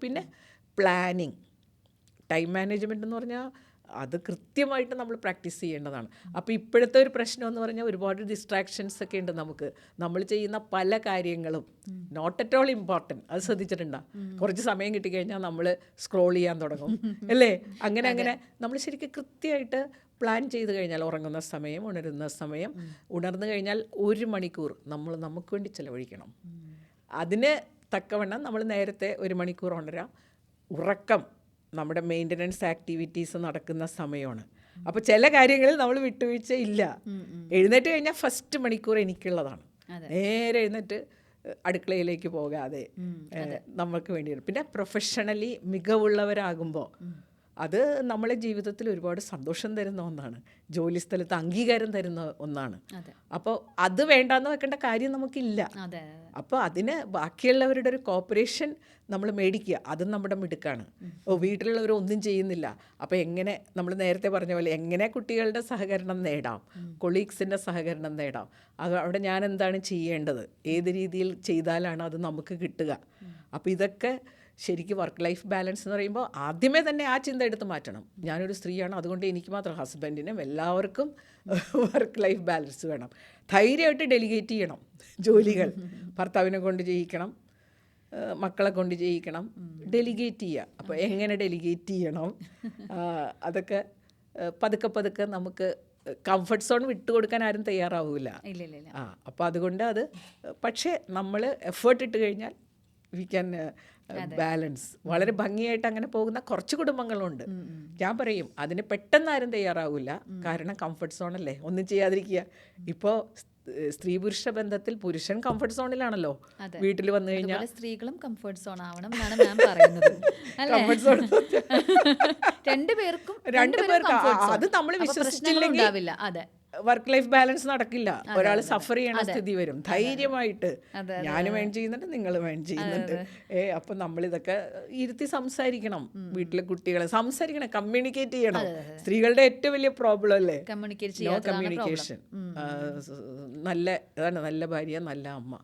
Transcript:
പിന്നെ planning, time management എന്ന് പറഞ്ഞാൽ അത് കൃത്യമായിട്ട് നമ്മൾ പ്രാക്ടീസ് ചെയ്യേണ്ടതാണ്. അപ്പോൾ ഇപ്പോഴത്തെ ഒരു പ്രശ്നം എന്ന് പറഞ്ഞാൽ ഒരുപാട് ഡിസ്ട്രാക്ഷൻസ് ഒക്കെ ഉണ്ട് നമുക്ക്. നമ്മൾ ചെയ്യുന്ന പല കാര്യങ്ങളും നോട്ട് അറ്റ് ഓൾ ഇമ്പോർട്ടൻറ്റ്. അത് ശ്രദ്ധിച്ചിട്ടുണ്ടോ? കുറച്ച് സമയം കിട്ടിക്കഴിഞ്ഞാൽ നമ്മൾ സ്ക്രോൾ ചെയ്യാൻ തുടങ്ങും അല്ലേ? അങ്ങനെ നമ്മൾ ശരിക്കും കൃത്യമായിട്ട് പ്ലാൻ ചെയ്ത് കഴിഞ്ഞാൽ ഉറങ്ങുന്ന സമയം, ഉണരുന്ന സമയം, ഉണർന്നു കഴിഞ്ഞാൽ 1 മണിക്കൂർ നമ്മൾ നമുക്ക് വേണ്ടി ചിലവഴിക്കണം. അതിന് തക്കവണ്ണം നമ്മൾ നേരത്തെ 1 മണിക്കൂർ ഉണരാം. ഉറക്കം നമ്മുടെ മെയിൻ്റനൻസ് ആക്ടിവിറ്റീസ് നടക്കുന്ന സമയമാണ്. അപ്പോൾ ചില കാര്യങ്ങളിൽ നമ്മൾ വിട്ടുവീഴ്ച ഇല്ല. എഴുന്നേറ്റ് കഴിഞ്ഞാൽ ഫസ്റ്റ് മണിക്കൂർ എനിക്കുള്ളതാണ്. നേരെ എഴുന്നേറ്റ് അടുക്കളയിലേക്ക് പോകാതെ നമുക്ക് വേണ്ടി. പിന്നെ പ്രൊഫഷണലി മികവുള്ളവരാകുമ്പോൾ അത് നമ്മളെ ജീവിതത്തിൽ ഒരുപാട് സന്തോഷം തരുന്ന ഒന്നാണ്, ജോലി സ്ഥലത്ത് അംഗീകാരം തരുന്ന ഒന്നാണ്. അപ്പോൾ അത് വേണ്ടാന്ന് വെക്കേണ്ട കാര്യം നമുക്കില്ല. അപ്പോൾ അതിന് ബാക്കിയുള്ളവരുടെ ഒരു കോപ്പറേഷൻ നമ്മൾ മേടിക്കുക, അതും നമ്മുടെ മിടുക്കാണ്. വീട്ടിലുള്ളവർ ഒന്നും ചെയ്യുന്നില്ല, അപ്പോൾ എങ്ങനെ, നമ്മൾ നേരത്തെ പറഞ്ഞ പോലെ എങ്ങനെ കുട്ടികളുടെ സഹകരണം നേടാം, കൊളീഗ്സിൻ്റെ സഹകരണം നേടാം, അവിടെ ഞാൻ എന്താണ് ചെയ്യേണ്ടത്, ഏത് രീതിയിൽ ചെയ്താലാണ് അത് നമുക്ക് കിട്ടുക. അപ്പോൾ ഇതൊക്കെ ശരിക്കും വർക്ക് ലൈഫ് ബാലൻസ് എന്ന് പറയുമ്പോൾ ആദ്യമേ തന്നെ ആ ചിന്ത എടുത്ത് മാറ്റണം. ഞാനൊരു സ്ത്രീയാണ്, അതുകൊണ്ട് എനിക്ക് മാത്രം, ഹസ്ബൻഡിനും എല്ലാവർക്കും വർക്ക് ലൈഫ് ബാലൻസ് വേണം. ധൈര്യമായിട്ട് ഡെലിഗേറ്റ് ചെയ്യണം ജോലികൾ. ഭർത്താവിനെ കൊണ്ട് ചെയ്യിക്കണം, മക്കളെ കൊണ്ട് ചെയ്യിക്കണം, ഡെലിഗേറ്റ് ചെയ്യുക. അപ്പോൾ എങ്ങനെ ഡെലിഗേറ്റ് ചെയ്യണം, അതൊക്കെ പതുക്കെ നമുക്ക് കംഫർട്ട് സോൺ വിട്ടുകൊടുക്കാൻ ആരും തയ്യാറാവില്ല. അപ്പോൾ അതുകൊണ്ട് അത്, പക്ഷേ നമ്മൾ എഫേർട്ട് ഇട്ട് കഴിഞ്ഞാൽ വി ക്യാൻ ബാലൻസ്. വളരെ ഭംഗിയായിട്ട് അങ്ങനെ പോകുന്ന കുറച്ച് കുടുംബങ്ങളുണ്ട്. ഞാൻ പറയും അതിന് പെട്ടെന്ന് ആരും തയ്യാറാവില്ല, കാരണം കംഫർട്ട് സോണല്ലേ, ഒന്നും ചെയ്യാതിരിക്കുക. ഇപ്പോൾ സ്ത്രീ പുരുഷ ബന്ധത്തിൽ പുരുഷൻ കംഫർട്ട് സോണിലാണല്ലോ, വീട്ടിൽ വന്നു കഴിഞ്ഞാൽ സ്ത്രീകളും കംഫർട്ട് സോൺ ആവണം എന്നാണ് മാം പറയുന്നത്. കംഫർട്ട് സോൺ രണ്ടുപേർക്കും അത് നമ്മൾ വിശ്വസിച്ചില്ലെങ്കിൽ വർക്ക് ലൈഫ് ബാലൻസ് നടക്കില്ല. ഒരാൾ സഫർ ചെയ്യണ സ്ഥിതി വരും. ധൈര്യമായിട്ട് ഞാനും വേൺ ചെയ്യുന്നുണ്ട്, നിങ്ങൾ വേൺ ചെയ്യുന്നുണ്ട്. അപ്പം നമ്മളിതൊക്കെ ഇരുത്തി സംസാരിക്കണം. വീട്ടിലെ കുട്ടികളെ സംസാരിക്കണം, കമ്മ്യൂണിക്കേറ്റ് ചെയ്യണം. സ്ത്രീകളുടെ ഏറ്റവും വലിയ പ്രോബ്ലം അല്ലേ നോ കമ്മ്യൂണിക്കേഷൻ. നല്ല ഭാര്യ, നല്ല അമ്മ.